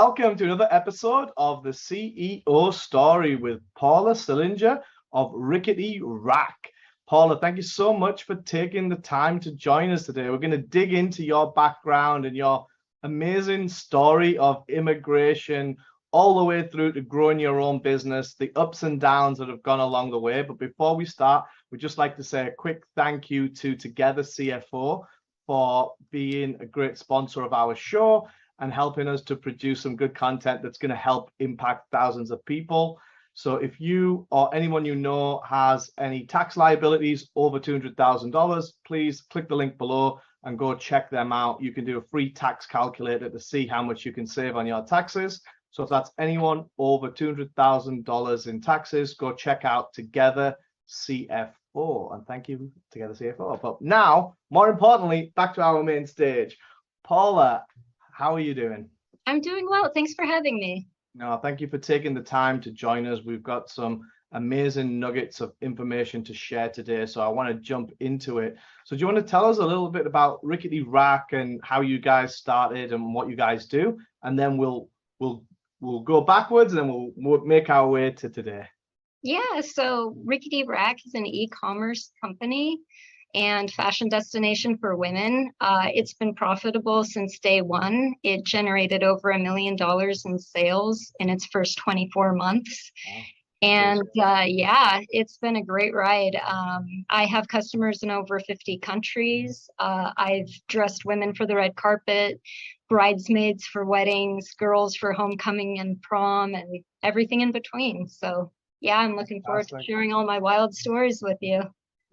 welcome to another episode of the CEO Story with Paula Silinger of Rickety Rack. Paula, thank you so much for taking the time to join us today. We're going to dig into your background and your amazing story of immigration all the way through to growing your own business, the ups and downs that have gone along the way. But before we start, we'd just like to say a quick thank you to Together CFO for being a great sponsor of our show and helping us to produce some good content that's going to help impact thousands of people. So if you or anyone you know has any tax liabilities over $200,000, please click the link below and go check them out. You can do a free tax calculator to see how much you can save on your taxes. So if that's anyone over $200,000 in taxes, go check out Together CFO. And thank you, Together CFO. But now, more importantly, back to our main stage. Paula, how are you doing? I'm doing well. Thanks for having me. No, thank you for taking the time to join us. We've got some amazing nuggets of information to share today, so I want to jump into it. So do you want to tell us a little bit about Rickety Rack and how you guys started and what you guys do? And then we'll go backwards and we'll make our way to today. Yeah, so Rickety Rack is an e-commerce company and fashion destination for women. It's been profitable since day one. It generated over $1 million in sales in its first 24 months. Wow. And yeah, it's been a great ride. I have customers in over 50 countries. I've dressed women for the red carpet, bridesmaids for weddings, girls for homecoming and prom, and everything in between. So yeah, I'm looking forward to sharing all my wild stories with you.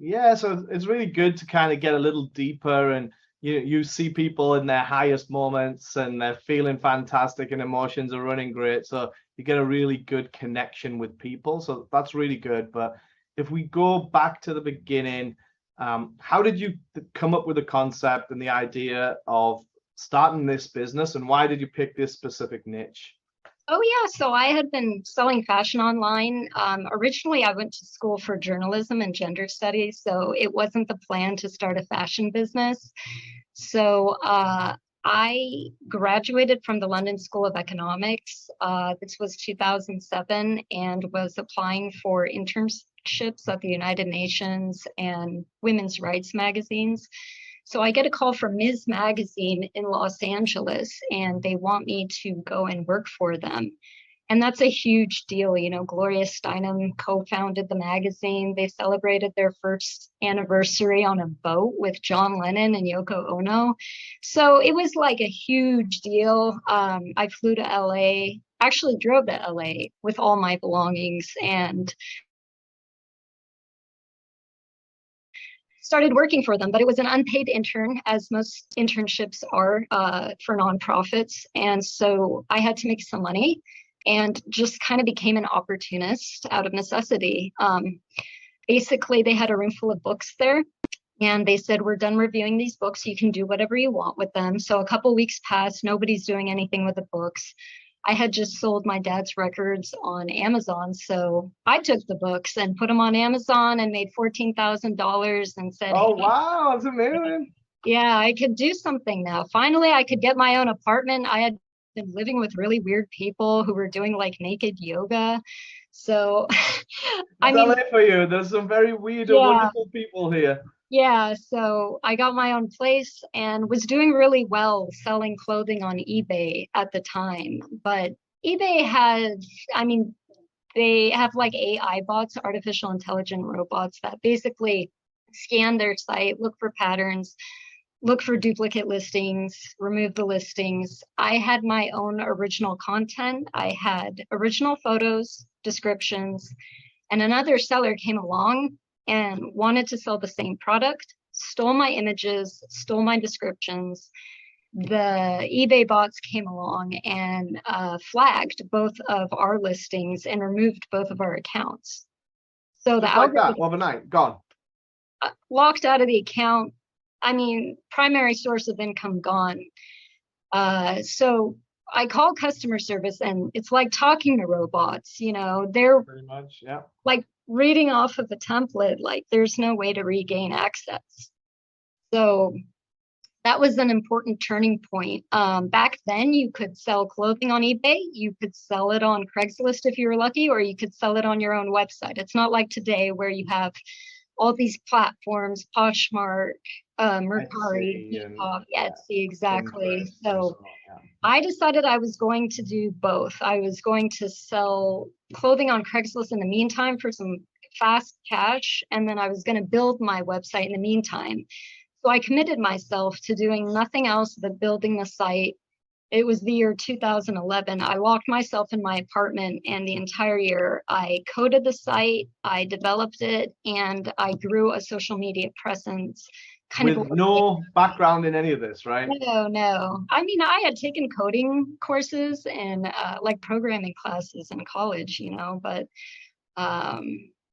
Yeah, so it's really good to kind of get a little deeper, and you see people in their highest moments and they're feeling fantastic and emotions are running great. So you get a really good connection with people. So that's really good. But if we go back to the beginning, how did you come up with the concept and the idea of starting this business, and why did you pick this specific niche? Oh yeah, so I had been selling fashion online. Originally, I went to school for journalism and gender studies, so it wasn't the plan to start a fashion business. So I graduated from the London School of Economics. This was 2007, and was applying for internships at the United Nations and women's rights magazines. So I get a call from Ms. Magazine in Los Angeles, and they want me to go and work for them. And that's a huge deal. You know, Gloria Steinem co-founded the magazine. They celebrated their first anniversary on a boat with John Lennon and Yoko Ono. So it was like a huge deal. I flew to LA, actually drove to LA with all my belongings, and started working for them. But it was an unpaid intern, as most internships are for nonprofits. And so I had to make some money and just kind of became an opportunist out of necessity. Basically, they had a room full of books there, and they said, we're done reviewing these books. You can do whatever you want with them. So a couple weeks passed. Nobody's doing anything with the books. I had just sold my dad's records on Amazon. So I took the books and put them on Amazon and made $14,000 and said, oh, hey, wow, that's amazing. Yeah, I could do something now. Finally, I could get my own apartment. I had been living with really weird people who were doing like naked yoga. So I mean, LA for you. There's some very weird and wonderful people here. Yeah, so I got my own place and was doing really well selling clothing on eBay at the time. But eBay has, I mean, they have like AI bots, artificial intelligent robots, that basically scan their site, look for patterns, look for duplicate listings, remove the listings. I had my own original content. I had original photos, descriptions, and another seller came along and wanted to sell the same product, stole my images, stole my descriptions. The eBay bots came along and flagged both of our listings and removed both of our accounts. So just like that, overnight, gone. Locked out of the account. I mean, primary source of income gone. So I call customer service, and it's like talking to robots. You know, they're pretty much, yeah, like reading off of a template, like there's no way to regain access. So that was an important turning point. Back then, you could sell clothing on eBay, you could sell it on Craigslist if you were lucky, or you could sell it on your own website. It's not like today where you have all these platforms, Poshmark, Mercari, Depop, Etsy, exactly. So I decided I was going to do both. I was going to sell clothing on Craigslist in the meantime for some fast cash, and then I was going to build my website in the meantime. So I committed myself to doing nothing else but building the site. It was the year 2011. I locked myself in my apartment, and the entire year I coded the site, I developed it, and I grew a social media presence. With no background in any of this, right? No. I mean, I had taken coding courses and like programming classes in college, but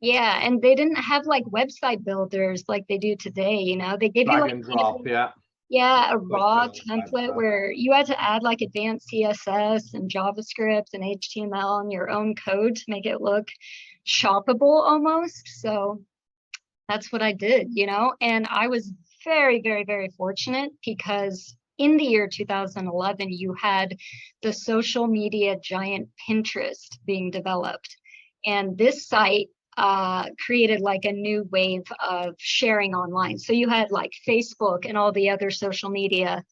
yeah, and they didn't have like website builders like they do today, they gave you like and drop, a raw template where you had to add like advanced CSS and JavaScript and HTML and your own code to make it look shoppable almost. So that's what I did, and I was very, very, very fortunate because in the year 2011, you had the social media giant Pinterest being developed. And this site created like a new wave of sharing online. So you had like Facebook and all the other social media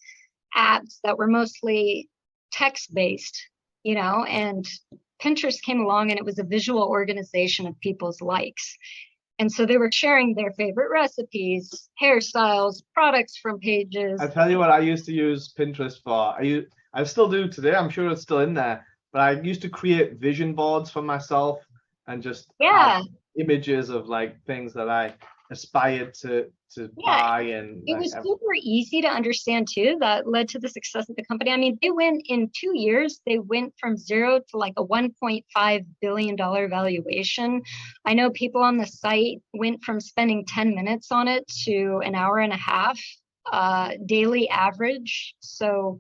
apps that were mostly text-based, and Pinterest came along and it was a visual organization of people's likes. And so they were sharing their favorite recipes, hairstyles, products from pages. I tell you what I used to use Pinterest for. I still do today. I'm sure it's still in there. But I used to create vision boards for myself and just have images of like things that I aspired to buy. And it was super easy to understand too. That led to the success of the company. I mean, they went in 2 years, they went from zero to like a $1.5 billion valuation. I know people on the site went from spending 10 minutes on it to an hour and a half daily average. So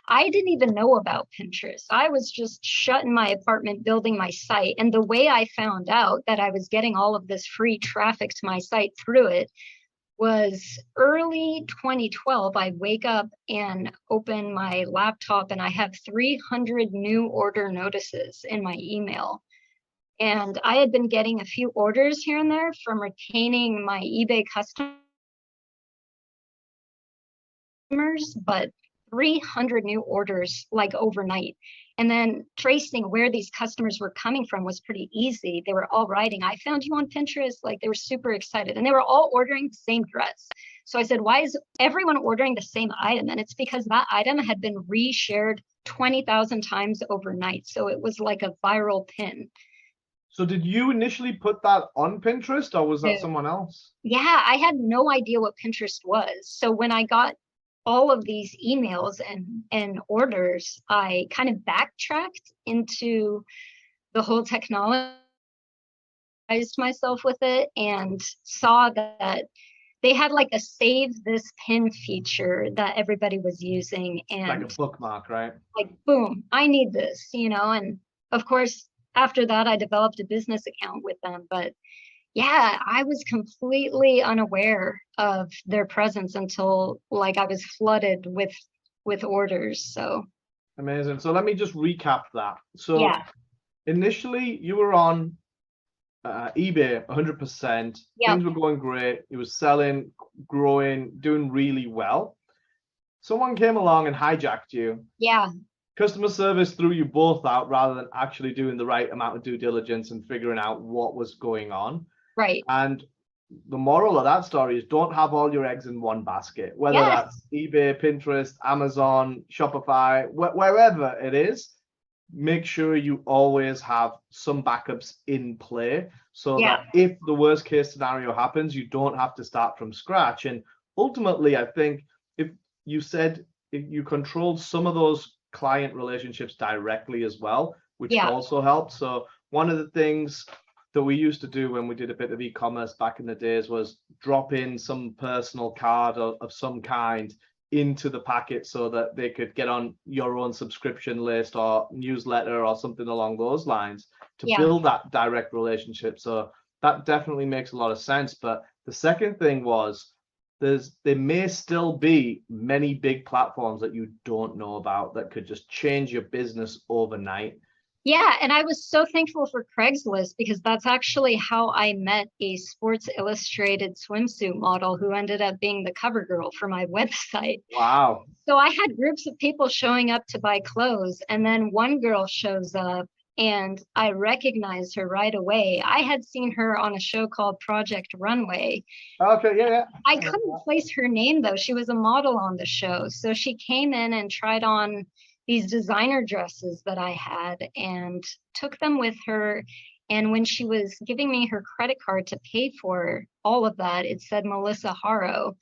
I didn't even know about Pinterest. I was just shut in my apartment building my site. And the way I found out that I was getting all of this free traffic to my site through it was early 2012. I wake up and open my laptop and I have 300 new order notices in my email. And I had been getting a few orders here and there from retaining my eBay customers, but 300 new orders like overnight. And then tracing where these customers were coming from was pretty easy. They were all writing, "I found you on Pinterest." Like they were super excited and they were all ordering the same dress. So I said, why is everyone ordering the same item? And it's because that item had been reshared 20,000 times overnight. So it was like a viral pin. So did you initially put that on Pinterest or was that someone else? Yeah, I had no idea what Pinterest was. So when I got all of these emails and orders, I kind of backtracked into the whole technology, myself with it, and saw that they had like a save this pin feature that everybody was using. And like a bookmark, right? Like, boom, I need this, and of course, after that, I developed a business account with them. But yeah, I was completely unaware of their presence until like I was flooded with orders. So amazing. So let me just recap that. So initially you were on eBay 100%. Things were going great. It was selling, growing, doing really well. Someone came along and hijacked you. Customer service threw you both out rather than actually doing the right amount of due diligence and figuring out what was going on. Right. And the moral of that story is don't have all your eggs in one basket, whether that's eBay, Pinterest, Amazon, Shopify, wherever it is. Make sure you always have some backups in play so that if the worst case scenario happens, you don't have to start from scratch. And ultimately, I think if you controlled some of those client relationships directly as well, which also helped. So one of the things that we used to do when we did a bit of e-commerce back in the days was drop in some personal card of some kind into the packet so that they could get on your own subscription list or newsletter or something along those lines to build that direct relationship. So that definitely makes a lot of sense. But the second thing was there may still be many big platforms that you don't know about that could just change your business overnight. Yeah, and I was so thankful for Craigslist because that's actually how I met a Sports Illustrated swimsuit model who ended up being the cover girl for my website. Wow. So I had groups of people showing up to buy clothes, and then one girl shows up and I recognized her right away. I had seen her on a show called Project Runway. Okay, yeah. I couldn't place her name though. She was a model on the show. So she came in and tried on these designer dresses that I had and took them with her. And when she was giving me her credit card to pay for all of that, it said Melissa Haro.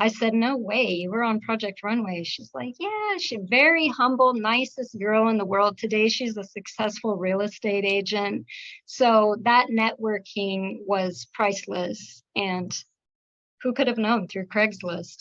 I said, no way, you were on Project Runway. She's like, yeah, she's very humble, nicest girl in the world. Today, she's a successful real estate agent. So that networking was priceless. And who could have known through Craigslist?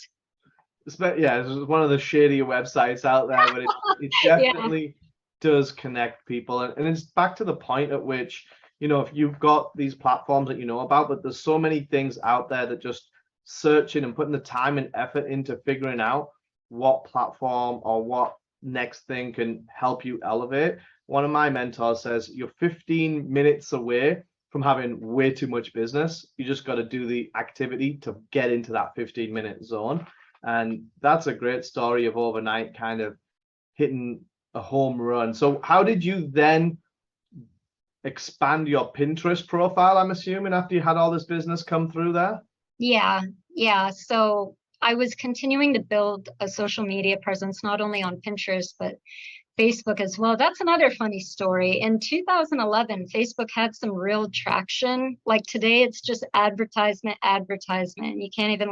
Yeah, it's one of the shadier websites out there, but it definitely does connect people. And it's back to the point at which, if you've got these platforms that you know about, but there's so many things out there that just searching and putting the time and effort into figuring out what platform or what next thing can help you elevate. One of my mentors says you're 15 minutes away from having way too much business. You just got to do the activity to get into that 15-minute zone. And that's a great story of overnight kind of hitting a home run. So how did you then expand your Pinterest profile, I'm assuming, after you had all this business come through there? Yeah. So I was continuing to build a social media presence, not only on Pinterest, but Facebook as well. That's another funny story. In 2011, Facebook had some real traction. Like today, it's just advertisement. You can't even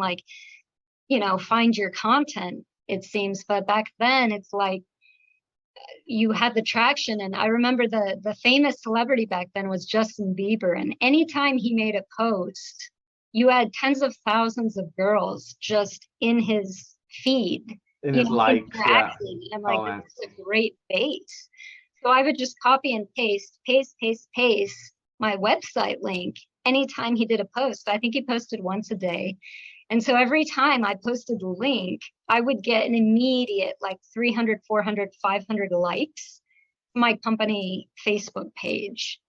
find your content, it seems. But back then, it's like you had the traction. And I remember the famous celebrity back then was Justin Bieber. And anytime he made a post, you had tens of thousands of girls just in his feed, in his likes, yeah. And like, this is a great base. So I would just copy and paste my website link anytime he did a post. I think he posted once a day. And so every time I posted the link, I would get an immediate 300, 400, 500 likes to my company Facebook page.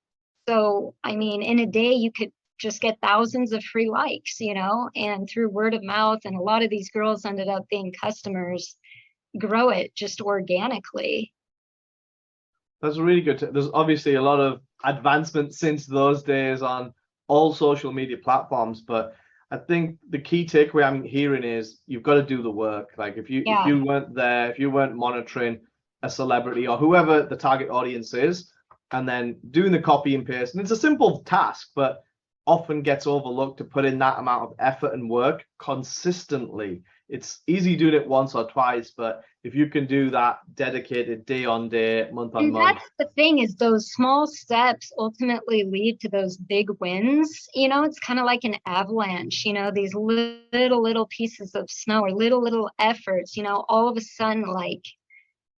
So, I mean, in a day, you could just get thousands of free likes, and through word of mouth. And a lot of these girls ended up being customers, grow it just organically. That's really good. There's obviously a lot of advancement since those days on all social media platforms, but I think the key takeaway I'm hearing is you've got to do the work. Like if you weren't there, if you weren't monitoring a celebrity or whoever the target audience is, and then doing the copy and paste, and it's a simple task, but often gets overlooked to put in that amount of effort and work consistently. It's easy doing it once or twice, but if you can do that dedicated day on day, month on month. That's the thing, is those small steps ultimately lead to those big wins. It's kind of like an avalanche, these little pieces of snow or little efforts, all of a sudden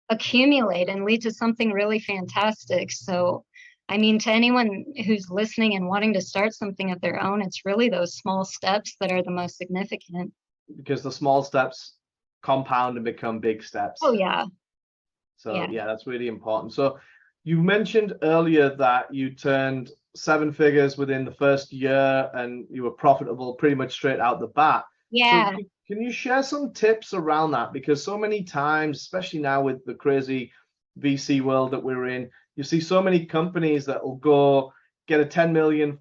accumulate and lead to something really fantastic. So, I mean, to anyone who's listening and wanting to start something of their own, it's really those small steps that are the most significant. Because the small steps compound and become big steps. Oh, yeah. So, yeah, that's really important. So you mentioned earlier that you turned 7 figures within the first year and you were profitable pretty much straight out the bat. Yeah. So can you share some tips around that? Because so many times, especially now with the crazy VC world that we're in, you see so many companies that will go get a $10 million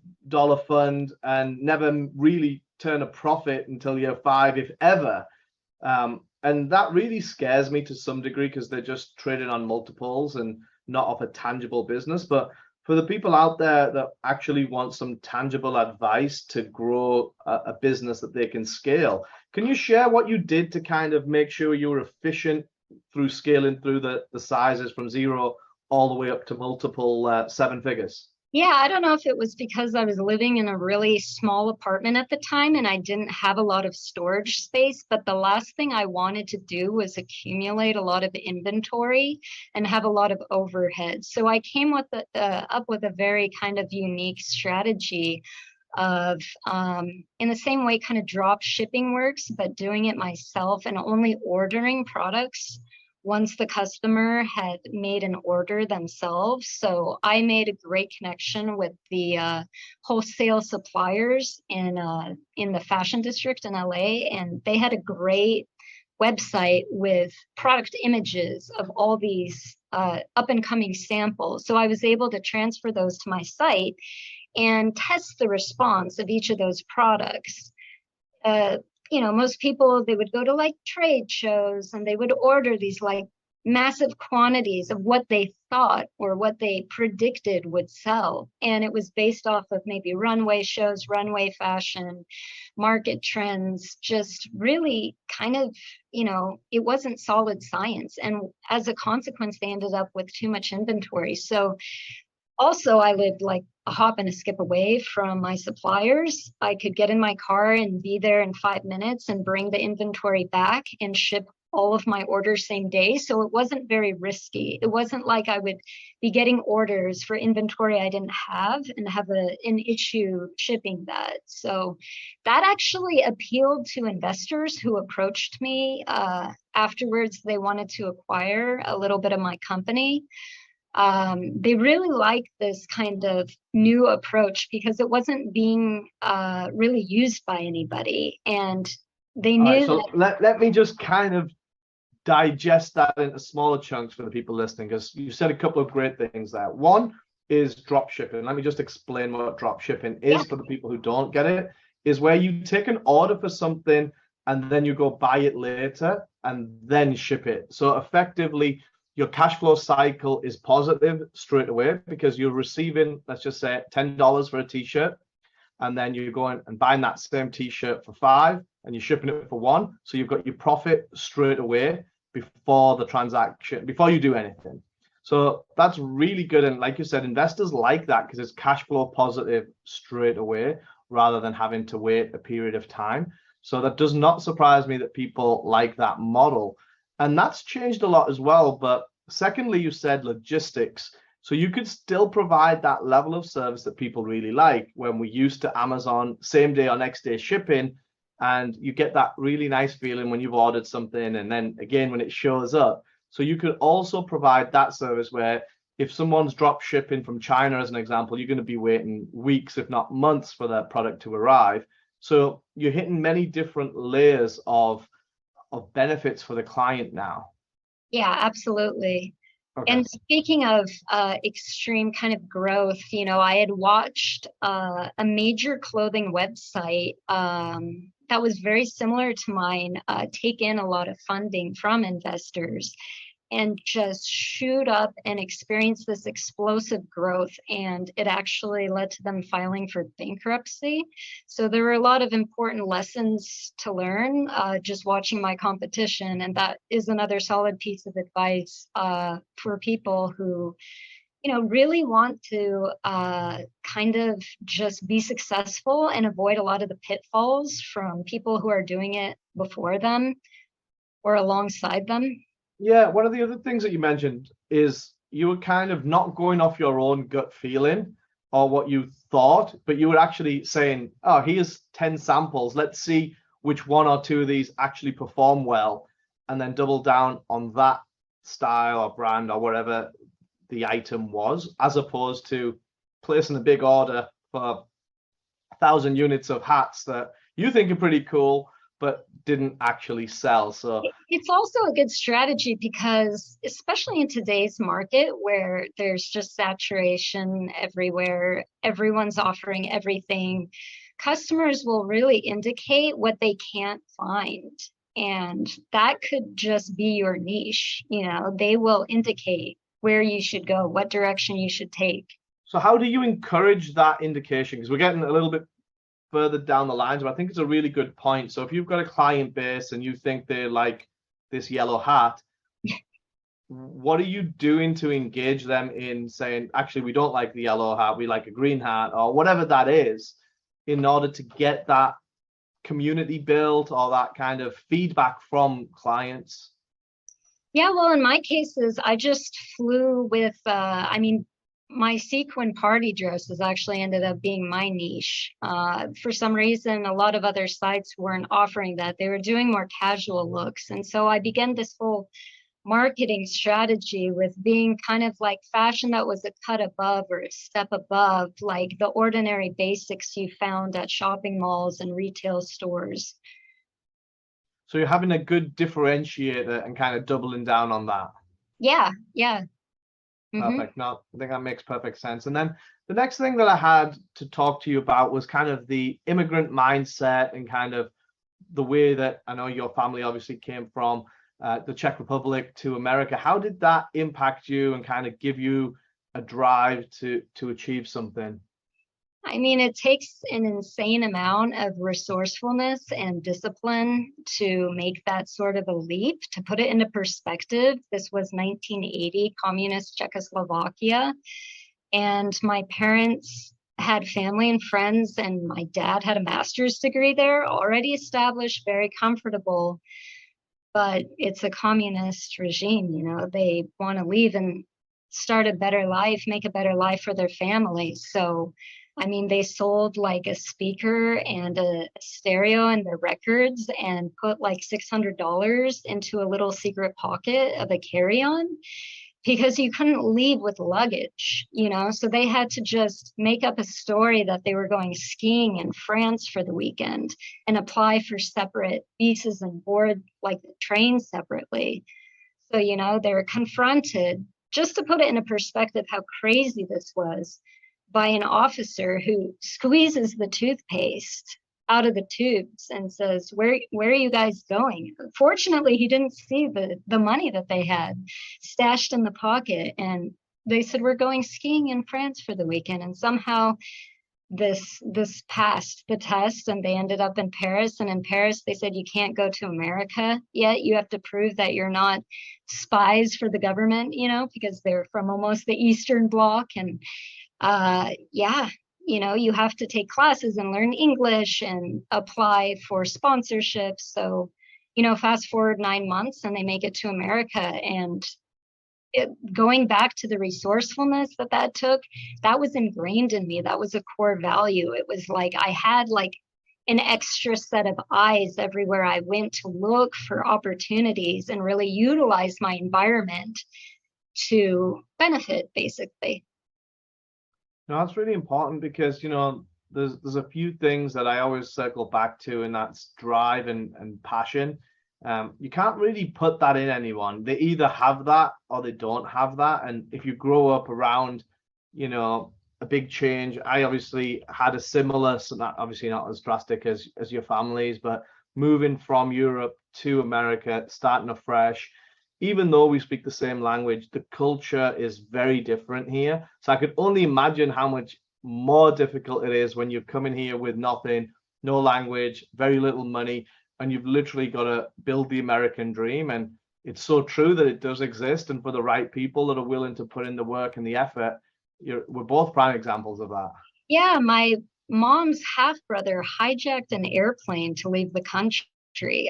fund and never really turn a profit until year 5, if ever. And that really scares me to some degree because they're just trading on multiples and not off a tangible business. But for the people out there that actually want some tangible advice to grow a business that they can scale, can you share what you did to kind of make sure you were efficient through scaling through the sizes from 0 all the way up to multiple 7 figures? Yeah, I don't know if it was because I was living in a really small apartment at the time and I didn't have a lot of storage space, but the last thing I wanted to do was accumulate a lot of inventory and have a lot of overhead. So I came up with a very kind of unique strategy of, in the same way kind of drop shipping works, but doing it myself and only ordering products once the customer had made an order themselves. So I made a great connection with the wholesale suppliers in the fashion district in LA, and they had a great website with product images of all these up and coming samples. So I was able to transfer those to my site and test the response of each of those products. Most people, they would go to like trade shows and they would order these like massive quantities of what they thought or what they predicted would sell. And it was based off of maybe runway shows, runway fashion, market trends, just really kind of, it wasn't solid science. And as a consequence, they ended up with too much inventory. So also, I lived like a hop and a skip away from my suppliers. I could get in my car and be there in 5 minutes and bring the inventory back and ship all of my orders same day. So it wasn't very risky. It wasn't like I would be getting orders for inventory I didn't have and have an issue shipping that. So that actually appealed to investors who approached me afterwards. They wanted to acquire a little bit of my company. They really liked this kind of new approach because it wasn't being really used by anybody, and they knew. Right, so let me just kind of digest that into smaller chunks for the people listening, because you said a couple of great things there. One is drop shipping. Let me just explain what drop shipping is for the people who don't get it. Is where you take an order for something and then you go buy it later and then ship it. So effectively, your cash flow cycle is positive straight away because you're receiving, let's just say, $10 for a t-shirt, and then you're going and buying that same t-shirt for $5 and you're shipping it for $1. So you've got your profit straight away before the transaction, before you do anything. So that's really good. And like you said, investors like that because it's cash flow positive straight away rather than having to wait a period of time. So that does not surprise me that people like that model. And that's changed a lot as well. But secondly, you said logistics. So you could still provide that level of service that people really like when we're used to Amazon same day or next day shipping. And you get that really nice feeling when you've ordered something and then again when it shows up. So you could also provide that service where if someone's drop shipping from China, as an example, you're going to be waiting weeks, if not months, for that product to arrive. So you're hitting many different layers of benefits for the client now. Yeah, absolutely. Okay. And speaking of extreme kind of growth, I had watched a major clothing website that was very similar to mine take in a lot of funding from investors and just shoot up and experience this explosive growth. And it actually led to them filing for bankruptcy. So there were a lot of important lessons to learn just watching my competition. And that is another solid piece of advice for people who, really want to kind of just be successful and avoid a lot of the pitfalls from people who are doing it before them or alongside them. Yeah, one of the other things that you mentioned is you were kind of not going off your own gut feeling or what you thought, but you were actually saying, oh, here's 10 samples. Let's see which one or two of these actually perform well, and then double down on that style or brand or whatever the item was, as opposed to placing a big order for 1,000 units of hats that you think are pretty cool, but didn't actually sell. So it's also a good strategy because especially in today's market where there's just saturation everywhere, everyone's offering everything, customers will really indicate what they can't find. And that could just be your niche. They will indicate where you should go, what direction you should take. So how do you encourage that indication? Because we're getting a little bit further down the lines, but I think it's a really good point. So if you've got a client base and you think they like this yellow hat, what are you doing to engage them in saying, actually, we don't like the yellow hat, we like a green hat, or whatever that is, in order to get that community built or that kind of feedback from clients? Yeah, well, in my cases, I just flew with, My sequin party dresses actually ended up being my niche. For some reason, a lot of other sites weren't offering that. They were doing more casual looks. And so I began this whole marketing strategy with being kind of like fashion that was a cut above or a step above, like the ordinary basics you found at shopping malls and retail stores. So you're having a good differentiator and kind of doubling down on that. Yeah, yeah. Perfect. No, I think that makes perfect sense. And then the next thing that I had to talk to you about was kind of the immigrant mindset and kind of the way that I know your family obviously came from the Czech Republic to America. How did that impact you and kind of give you a drive to achieve something? I mean, it takes an insane amount of resourcefulness and discipline to make that sort of a leap. To put it into perspective, this was 1980, communist Czechoslovakia, and my parents had family and friends, and my dad had a master's degree there, already established, very comfortable. But it's a communist regime, you know, they want to leave and start a better life, make a better life for their families. So I mean, they sold like a speaker and a stereo and their records and put like $600 into a little secret pocket of a carry-on because you couldn't leave with luggage, you know? So they had to just make up a story that they were going skiing in France for the weekend and apply for separate visas and board like the train separately. So, you know, they were confronted, just to put it into perspective how crazy this was, by an officer who squeezes the toothpaste out of the tubes and says, where are you guys going? Fortunately, he didn't see the money that they had stashed in the pocket. And they said, we're going skiing in France for the weekend. And somehow this passed the test and they ended up in Paris. And in Paris, they said, you can't go to America yet. You have to prove that you're not spies for the government, you know, because they're from almost the Eastern Bloc. And yeah, you know, you have to take classes and learn English and apply for sponsorships. So, you know, fast forward 9 months and they make it to America. And going back to the resourcefulness that took, that was ingrained in me. That was a core value. It was like I had like an extra set of eyes everywhere I went to look for opportunities and really utilize my environment to benefit, basically. No, that's really important because, you know, there's a few things that I always circle back to, and that's drive and passion. You can't really put that in anyone. They either have that or they don't have that. And if you grow up around, you know, a big change, I obviously had a similar, so not obviously not as drastic as your families, but moving from Europe to America, starting afresh, even though we speak the same language, the culture is very different here. So I could only imagine how much more difficult it is when you're coming here with nothing, no language, very little money, and you've literally got to build the American dream. And it's so true that it does exist. And for the right people that are willing to put in the work and the effort, we're both prime examples of that. Yeah, my mom's half brother hijacked an airplane to leave the country.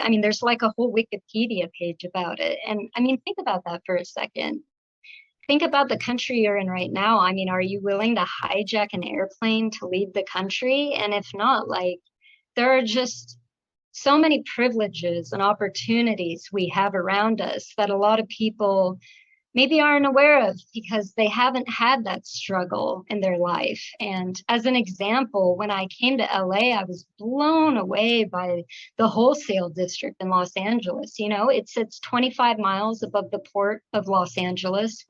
I mean, there's like a whole Wikipedia page about it. And I mean, think about that for a second. Think about the country you're in right now. I mean, are you willing to hijack an airplane to leave the country? And if not, like, there are just so many privileges and opportunities we have around us that a lot of people maybe aren't aware of because they haven't had that struggle in their life. And as an example, when I came to LA, I was blown away by the Wholesale district in Los Angeles. You know, it sits 25 miles above the port of Los Angeles,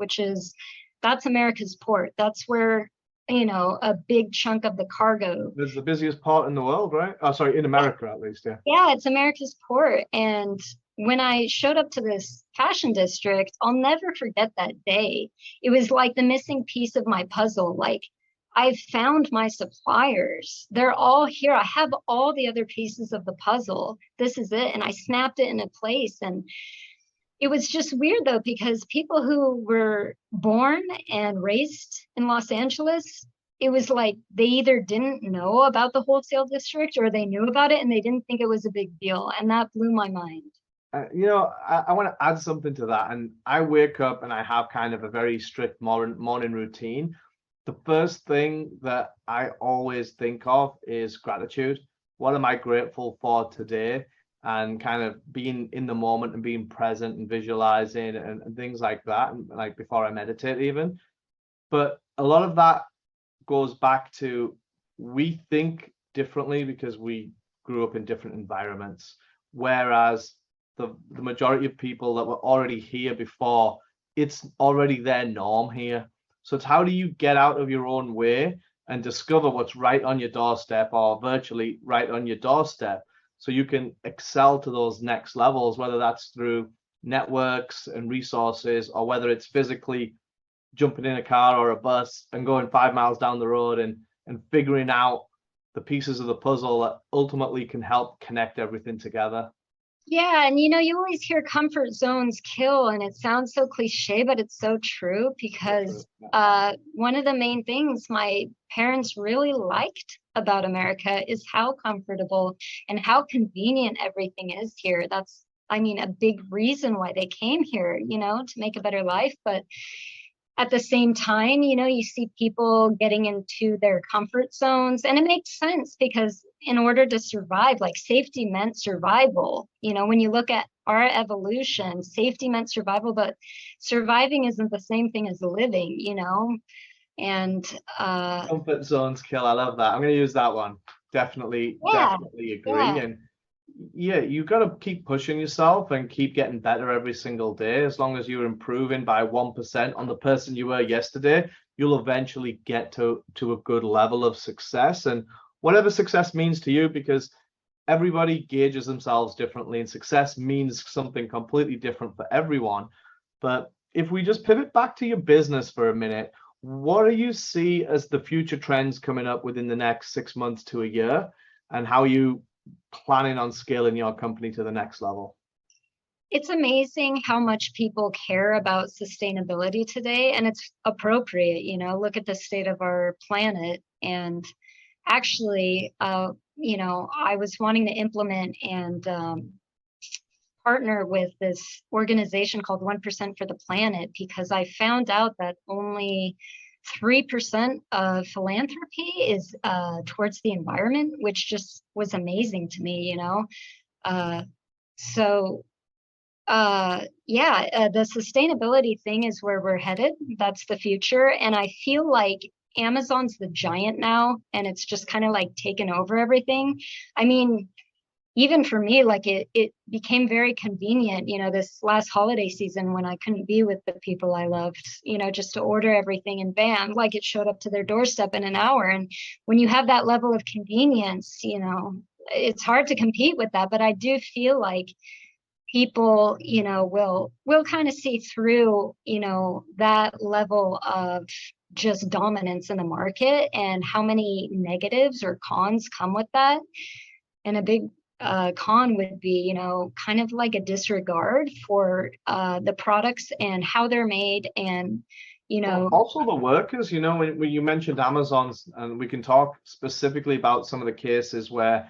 that's America's port. That's where, you know, a big chunk of the cargo. It's the busiest port in the world, right? Oh, sorry, in America at least, yeah. Yeah, it's America's port. And when I showed up to this fashion district, I'll never forget that day. It was like the missing piece of my puzzle. Like, I found my suppliers. They're all here. I have all the other pieces of the puzzle. This is it. And I snapped it into place. And it was just weird, though, because people who were born and raised in Los Angeles, it was like they either didn't know about the Wholesale district or they knew about it and they didn't think it was a big deal. And that blew my mind. You know, I want to add something to that. And I wake up and I have kind of a very strict morning routine. the first thing that I always think of is gratitude. What am I grateful for today? And kind of being in the moment and being present and visualizing and things like that. And like before I meditate even. But a lot of that goes back to we think differently because we grew up in different environments. Whereas the majority of people that were already here before, it's already their norm here. So it's how do you get out of your own way and discover what's right on your doorstep or virtually right on your doorstep so you can excel to those next levels, whether that's through networks and resources or whether it's physically jumping in a car or a bus and going 5 miles down the road and figuring out the pieces of the puzzle that ultimately can help connect everything together. Yeah, and you always hear comfort zones kill, and it sounds so cliche, but it's so true because one of the main things my parents really liked about America is how comfortable and how convenient everything is here. That's, I mean, a big reason why they came here, to make a better life. But at the same time, you see people getting into their comfort zones, and it makes sense because in order to survive, like safety meant survival. When you look at our evolution, safety meant survival, but surviving isn't the same thing as living, and comfort zones kill. I love that. I'm going to use that one. Definitely agree. Yeah. And yeah, you got to keep pushing yourself and keep getting better every single day. As long as you're improving by 1% on the person you were yesterday, you'll eventually get to a good level of success, and whatever success means to you, because everybody gauges themselves differently and success means something completely different for everyone. But if we just pivot back to your business for a minute, what do you see as the future trends coming up within the next 6 months to a year, and how are you planning on scaling your company to the next level? It's amazing how much people care about sustainability today, and it's appropriate. Look at the state of our planet. And actually, I was wanting to implement and partner with this organization called 1% for the Planet because I found out that only 3% of philanthropy is towards the environment, which just was amazing to me, So the sustainability thing is where we're headed. That's the future. And I feel like Amazon's the giant now, and it's just kind of like taken over everything. I mean, even for me, like it became very convenient, this last holiday season when I couldn't be with the people I loved, just to order everything and bam, like it showed up to their doorstep in an hour. And when you have that level of convenience, it's hard to compete with that. But I do feel like people, will kind of see through, that level of just dominance in the market and how many negatives or cons come with that. And a big con would be, kind of like a disregard for the products and how they're made, and also the workers. When you mentioned Amazon's, and we can talk specifically about some of the cases where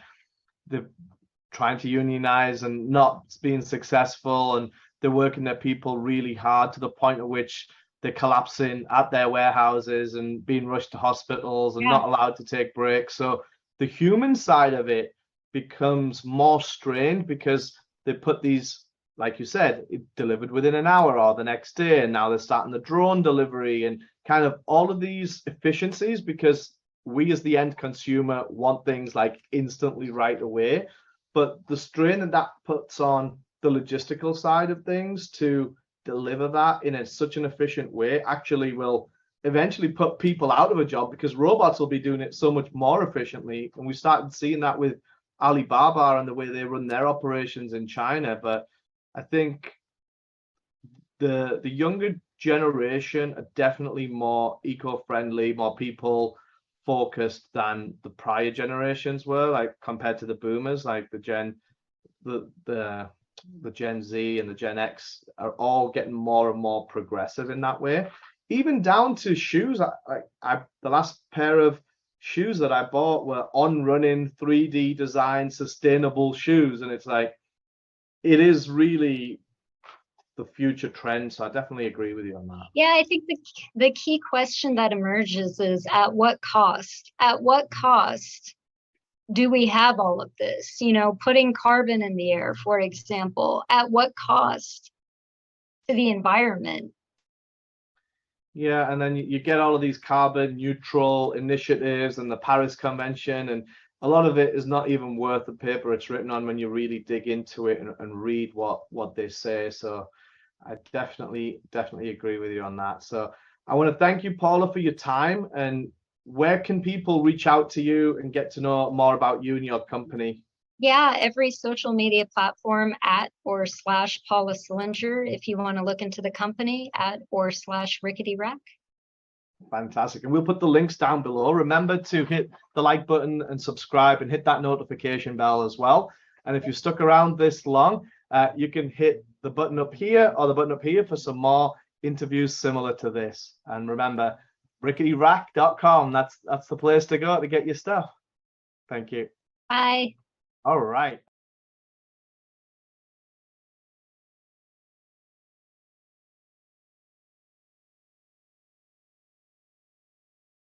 they're trying to unionize and not being successful, and they're working their people really hard to the point at which they're collapsing at their warehouses and being rushed to hospitals and not allowed to take breaks. So the human side of it becomes more strained because they put these, like you said, it delivered within an hour or the next day, and now they're starting the drone delivery and kind of all of these efficiencies because we as the end consumer want things like instantly right away. But the strain that puts on the logistical side of things to deliver that in such an efficient way actually will eventually put people out of a job because robots will be doing it so much more efficiently. And we started seeing that with Alibaba and the way they run their operations in China. But I think the younger generation are definitely more eco-friendly, more people focused than the prior generations were, like compared to the boomers, like the Gen Z and the Gen X are all getting more and more progressive in that way. Even down to shoes. The last pair of shoes that I bought were on running 3D design sustainable shoes, and it's like it is really the future trend. So I definitely agree with you on that. Yeah, I think the key question that emerges is at what cost? At what cost do we have all of this? You know, putting carbon in the air, for example, at what cost to the environment? Yeah, and then you get all of these carbon neutral initiatives and the Paris Convention, and a lot of it is not even worth the paper it's written on when you really dig into it and read what they say. So I definitely agree with you on that. So I want to thank you, Paula, for your time. And where can people reach out to you and get to know more about you and your company? Yeah, every social media platform at or slash Paula Silinger. If you want to look into the company, at or slash Rickety Rack. Fantastic. And we'll put the links down below. Remember to hit the like button and subscribe and hit that notification bell as well. And if you stuck around this long, you can hit the button up here or the button up here for some more interviews similar to this. And remember, ricketyrack.com. That's the place to go to get your stuff. Thank you. Bye. All right.